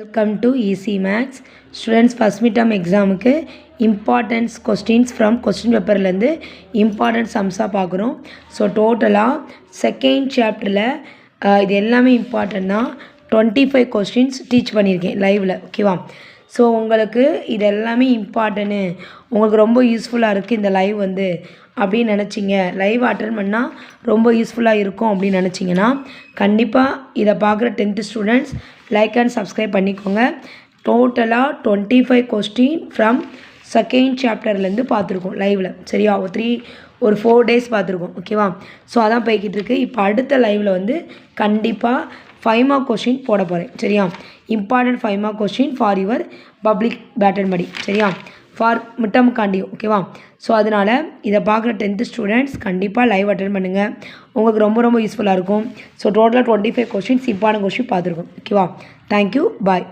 Welcome to easy maths students. First midterm எக்ஸாமுக்கு importance questions from question பேப்பர்லேருந்து important சம்ஸாக பார்க்குறோம். ஸோ டோட்டலாக செகண்ட் சாப்டரில் இது எல்லாமே இம்பார்ட்டன்ட் தான். 25 கொஸ்டின்ஸ் டீச் பண்ணியிருக்கேன் லைவில். ஓகேவா? ஸோ உங்களுக்கு இது எல்லாமே இம்பார்ட்டன்னு, உங்களுக்கு ரொம்ப யூஸ்ஃபுல்லாக இருக்குது இந்த லைவ் அப்படின்னு நினச்சிங்க, லைவ் அட்டன் பண்ணால் ரொம்ப யூஸ்ஃபுல்லாக இருக்கும் அப்படின்னு நினச்சிங்கன்னா கண்டிப்பாக இதை பார்க்குற 10th students like and subscribe பண்ணிக்கோங்க. டோட்டலாக 25 கொஸ்டின் ஃப்ரம் செகண்ட் சாப்டர்லேருந்து பார்த்துருக்கோம் லைவில். சரியா? ஒரு 4 days பார்த்துருக்கோம். ஓகேவா? ஸோ அதான் போய்கிட்டு இருக்கு. இப்போ அடுத்த லைவில் கண்டிப்பாக 5 mark கொஸ்டின் போட போகிறேன். சரியா? Important 5 mark question for your public pattern படி. சரியா? ஃபார் மிட்டமுக்காண்டியும். ஓகேவா? ஸோ அதனால் இதை பார்க்குற 10th ஸ்டூடெண்ட்ஸ் கண்டிப்பாக லைவ் அட்டன் பண்ணுங்கள். உங்களுக்கு ரொம்ப ரொம்ப யூஸ்ஃபுல்லாக இருக்கும். ஸோ டோட்டலாக 25 கொஸ்டின்ஸ் இம்பார்ட்டன்ட் கொஸ்டின் பார்த்துருக்கோம். ஓகேவா? தேங்க்யூ. பாய்.